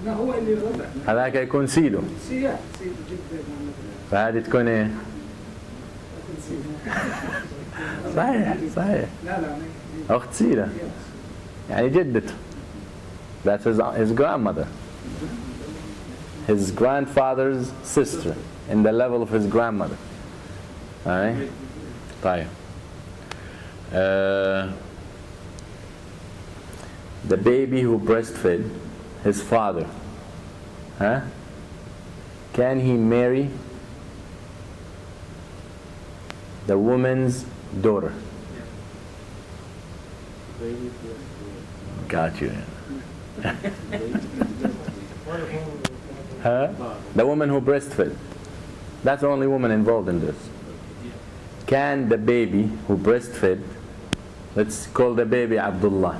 لا هو اللي رضع. هذاك يكون سيده، سيد جدا. فهذه تكون إيه؟ صحيح صحيح. لا أخت سيدة يعني جدته. That's his grandmother, his grandfather's sister, in the level of his grandmother. Alright? طيب. The baby who breastfed his father, can he marry the woman's daughter? Got you. The woman who breastfed. That's the only woman involved in this. Can the baby who breastfed, let's call the baby Abdullah.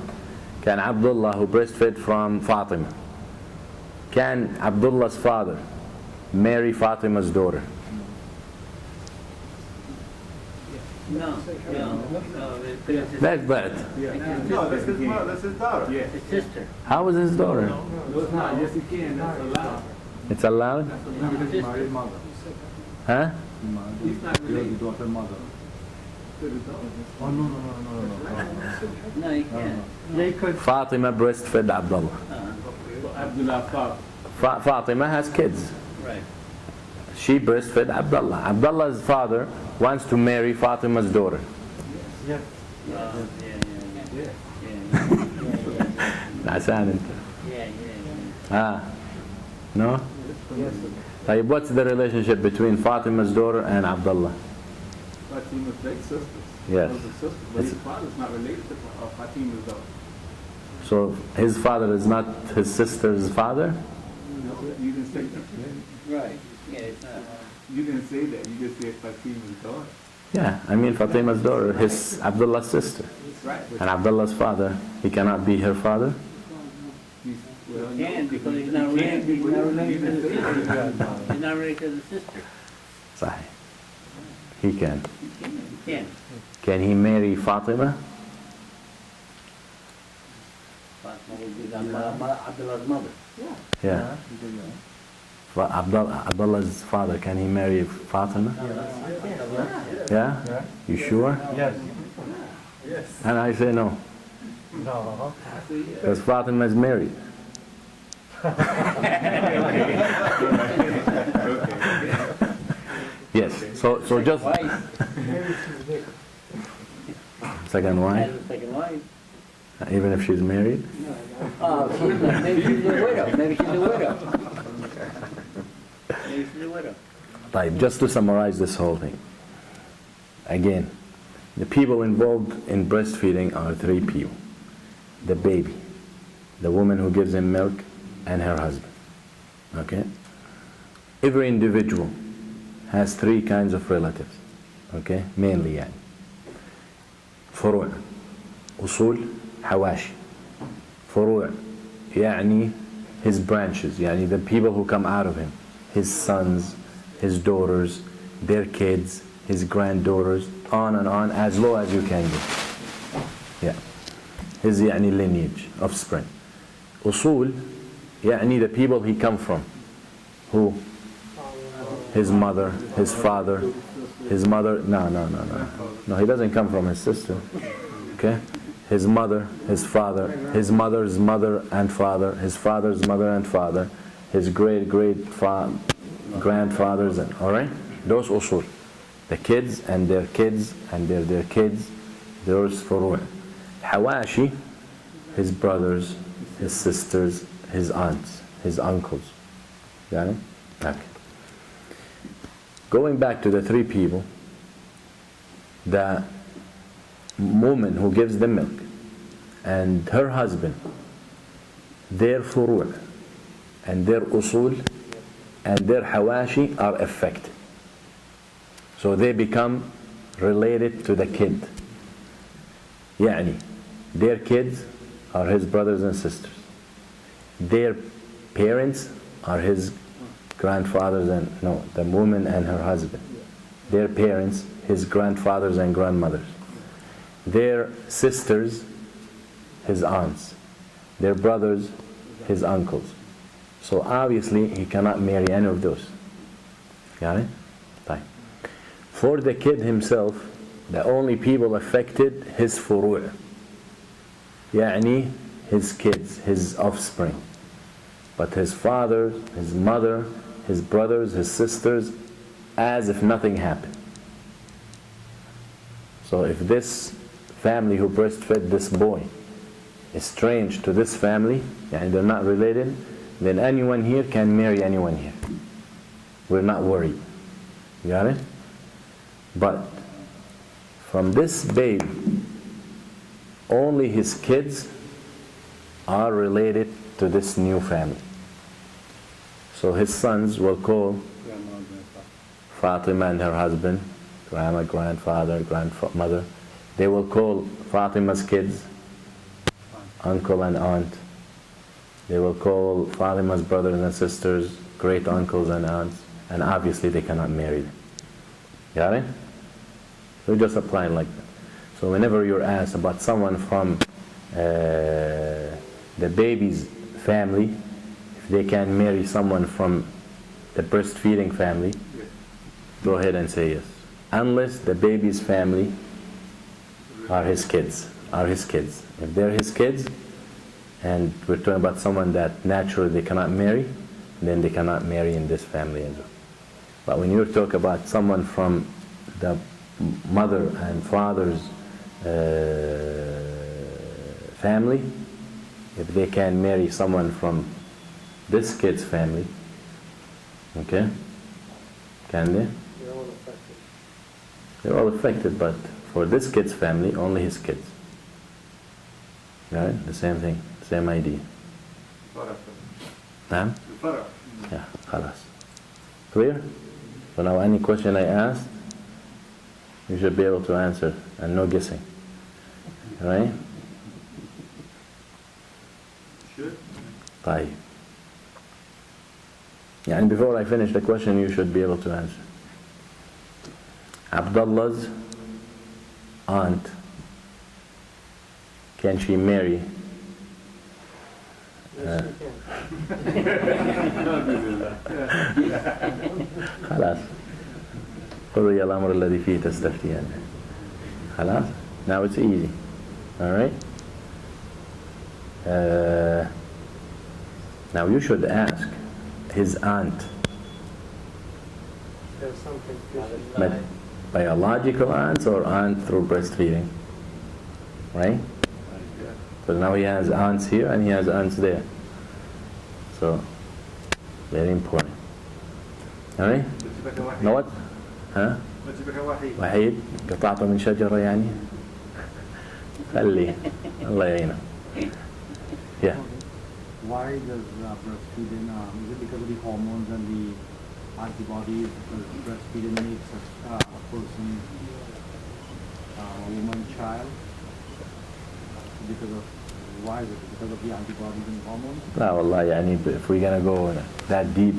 Can Abdullah who breastfed from Fatima, can Abdullah's father marry Fatima's daughter? No. That's bad. No, that's his daughter. Yeah. His sister. How is his daughter? No, it's not. Yes, he can. That's allowed. It's allowed? No, because he's married mother. Huh? He's not related to daughter mother. Oh, no. No, you can't. Fatima breastfed Abdullah. Abdullah father. Fatima has kids. Right. She breastfed Abdullah. Abdullah's father wants to marry Fatima's daughter. Yeah. نعسان انت. Yeah. No? طيب, what's the relationship between Fatima's daughter and Abdullah? Fatima's big sisters. Yes. Those are sisters, but his father's not related to Fatima's daughter. So his father is not his sister's father? No, you didn't say that. Right. Yeah, it's not. You didn't say that. You just said Fatima's daughter. Yeah, I mean Fatima's daughter, his Abdullah's sister. Right. And Abdullah's father, he cannot be her father? Well, He can because he's not related. He's not related to the sister. He's not related to the sister. صحيح. He can. He can. Can he marry Fatima? Fatima will be Abdullah's mother. Yeah. Abdullah's father, can he marry Fatima? Yeah? You sure? Yes. And I say no. No. Because Fatima is married. Yes. So just second wife, Second wife. even if she's married. Maybe she's a widow. Maybe she's a widow. Maybe she's a widow. Like, just to summarize this whole thing. Again, the people involved in breastfeeding are three people: the baby, the woman who gives him milk, and her husband. Okay? Every individual has three kinds of relatives. Okay? Mainly يعني. فروع, أصول, حواشي. فروع يعني his branches, يعني the people who come out of him, his sons, his daughters, their kids, his granddaughters, on and on, as low as you can go. Yeah. His يعني lineage, offspring. أصول يعني the people he come from. Who? His mother, his father, his mother. No, he doesn't come from his sister. Okay? His mother, his father, his mother's mother and father, his father's mother and father, his grandfathers, and all right? Those usul. The kids and their kids and their kids, those furu'. Hawashi, his brothers, his sisters, his aunts, his uncles. Got it? Okay. Going back to the three people, the woman who gives the milk and her husband, their furu' and their usul and their hawashi are affected. So they become related to the kid. يعني, their kids are his brothers and sisters. Their parents are his grandfathers and, no, the woman and her husband. Their parents, his grandfathers and grandmothers. Their sisters, his aunts. Their brothers, his uncles. So obviously he cannot marry any of those. Got it? Fine. For the kid himself, the only people affected his furu'. يعني his kids, his offspring. But his father, his mother, his brothers, his sisters, as if nothing happened. So if this family who breastfed this boy is strange to this family, and they're not related, then anyone here can marry anyone here. We're not worried. You got it? But from this baby, only his kids are related to this new family. So his sons will call Fatima and her husband, grandma, grandfather, grandmother. They will call Fatima's kids uncle and aunt. They will call Fatima's brothers and sisters great uncles and aunts. And obviously they cannot marry them. Got it? So just apply it like that. So whenever you're asked about someone from the baby's family, if they can marry someone from the breastfeeding family, go ahead and say yes. Unless the baby's family are his kids. If they're his kids, and we're talking about someone that naturally they cannot marry, then they cannot marry in this family as well. But when you talk about someone from the mother and father's family, if they can marry someone from this kid's family, okay, can they? They're all affected. They're all affected, but for this kid's family, only his kids. Right? The same thing, same idea. نعم? Yeah, خلاص. Clear? So now any question I ask, you should be able to answer and no guessing. Right? Should. طيب. يعني before I finish the question, you should be able to answer. Abdullah's aunt, can she marry? Yes, you خلاص. قضي الأمر الذي فيه تستفتيان. خلاص. Now it's easy. All right. Now you should ask his aunt. There's something But biological aunts or aunt through breastfeeding, right? Because now he has aunts here and he has aunts there. So, very important. Alright? Know what? Huh? وحيد قطعته من شجرة يعني خليه الله يعينه. Yeah. Why does breastfeeding, is it because of the hormones and the antibodies? Because breastfeeding makes a person, a woman, child? Because of, why is it? Because of the antibodies and hormones? لا والله يعني if we're gonna go that deep,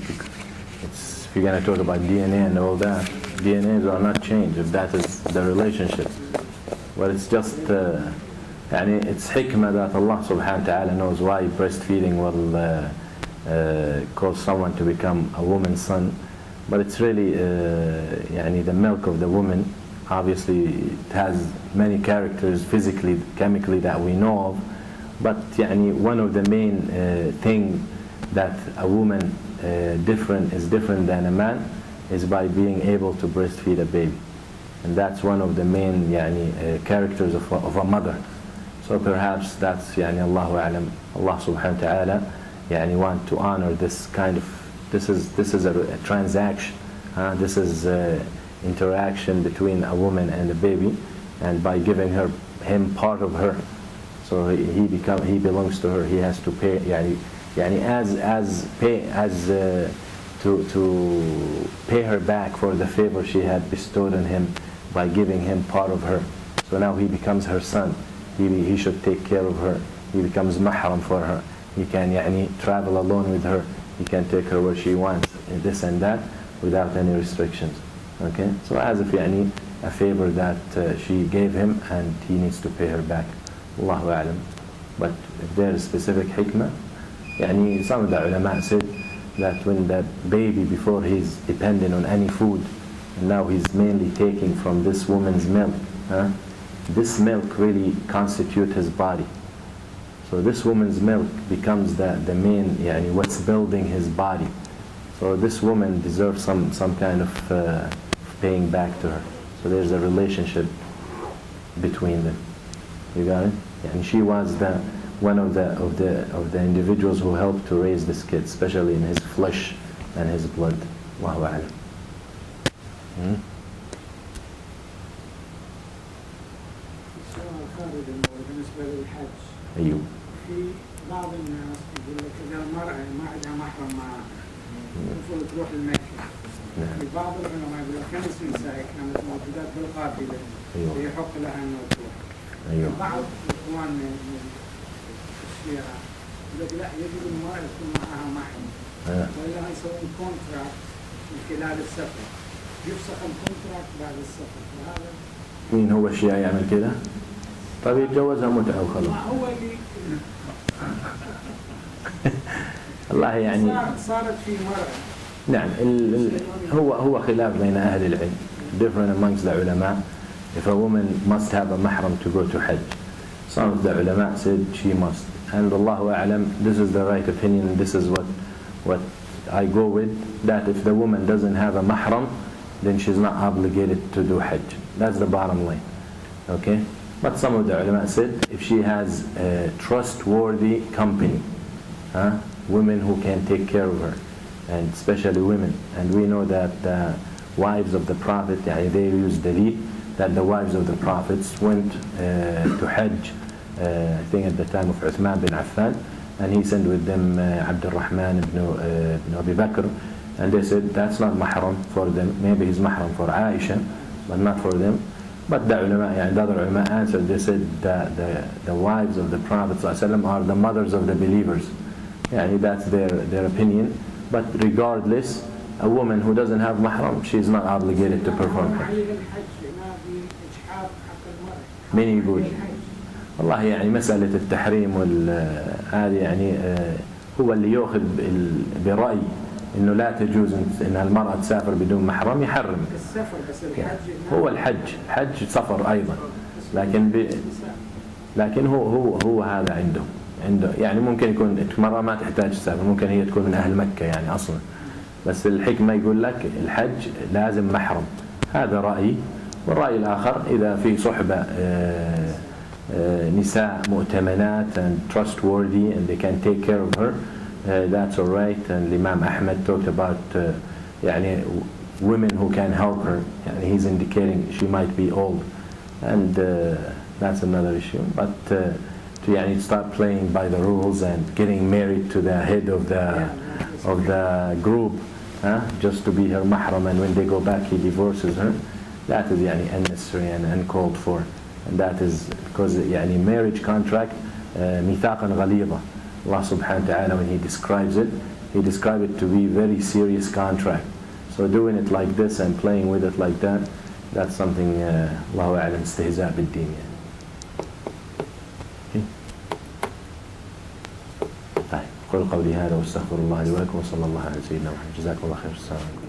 it's, if you're gonna talk about DNA and all that, DNAs are not changed if that is the relationship. But it's just يعني it's حكمة that Allah subhanahu wa ta'ala knows why breastfeeding will cause someone to become a woman's son, but it's really يعني the milk of the woman obviously it has many characters physically, chemically that we know of, but يعني one of the main thing that a woman is different than a man is by being able to breastfeed a baby, and that's one of the main يعني characters of a mother. So perhaps that's يعني Allahu a'lam, Allah subhanahu wa ta'ala يعني want to honor this kind of, this is a transaction, this is interaction between a woman and a baby, and by giving him part of her, so he belongs to her, he has to pay يعني to pay her back for the favor she had bestowed on him by giving him part of her. So now he becomes her son, he should take care of her, he becomes mahram for her, he can يعني travel alone with her, he can take her where she wants, and this and that without any restrictions. Okay, so as if يعني a favor that she gave him and he needs to pay her back. Allahu a'lam. But if there is specific hikmah, يعني some of the ulama said that when that baby, before he's dependent on any food, and now he's mainly taking from this woman's milk, this milk really constitutes his body. So this woman's milk becomes the main, يعني what's building his body. So this woman deserves some kind of paying back to her. So there's a relationship between them. You got it? And she was one of the individuals who helped to raise this kid, especially in his flesh and his blood. Allahu a'lam. بالنسبة للحج أيوه. في بعض الناس يقول لك إذا المرأة ما عندها محرم معها المفروض تروح لمكة. في بعض العلماء يقول لك 5 نساء كانت موجودات بالقافلة يحق لها أن تروح. بعض الإخوان من الشيعة يقول لك لا، يجب المرأة يكون معها محرم وإلا يسوون كونتراكت من خلال السفر، يفسخ الكونتراكت بعد السفر. فهذا مين هو الشيعي يعمل كده؟ طيب يتجوزها متعة وخلاص. هو اللي الله يعني صارت في مرة. نعم هو خلاف بين أهل العلم. Different amongst the ulama. If a woman must have a mahram to go to Hajj, some of the ulama said she must. And Allahu a'lam, this is the right opinion, and this is what I go with, that if the woman doesn't have a mahram, then she's not obligated to do Hajj. That's the bottom line. Okay? But some of the ulama said if she has a trustworthy company, women who can take care of her, and especially women. And we know that the wives of the Prophet, they use dalil that the wives of the Prophets went to Hajj, I think at the time of Uthman bin Affan, and he sent with them Abdul Rahman ibn Abi Bakr, and they said that's not mahram for them, maybe he's mahram for Aisha, but not for them. But the ulama, the other ulama answered, they said that the wives of the Prophet ﷺ are the mothers of the believers. That's their opinion. But regardless, a woman who doesn't have mahram, she is not obligated to perform Hajj. مين يقول؟ والله يعني مسألة التحريم هذه هو اللي يأخذ برأي إنه لا تجوز إن المرأة تسافر بدون محرم يحرم. السفر بس الحج هو الحج سفر أيضا، لكن هو هذا عنده يعني ممكن يكون مرة ما تحتاج تسافر، ممكن هي تكون من أهل مكة أصلا، بس الحكمة يقول لك الحج لازم محرم. هذا رأيي. والرأي الآخر إذا في صحبة نساء مؤتمنات and trustworthy and they can take care of her, that's all right. And Imam Ahmed talked about women who can help her. He's indicating she might be old, and that's another issue. But to start playing by the rules and getting married to the head of the group, just to be her mahram, and when they go back he divorces her, that is unnecessary and uncalled for. And that is because marriage contract mithaqan ghalidha. Allah subhanahu wa ta'ala, when he describes it, he describes it to be very serious contract. So doing it like this and playing with it like that, that's something Allahu a'lam istihza' bid-din. أقول قولي هذا واستغفر الله لي ولكم وصلى الله على سيدنا محمد. جزاكم الله خير. السلام عليكم.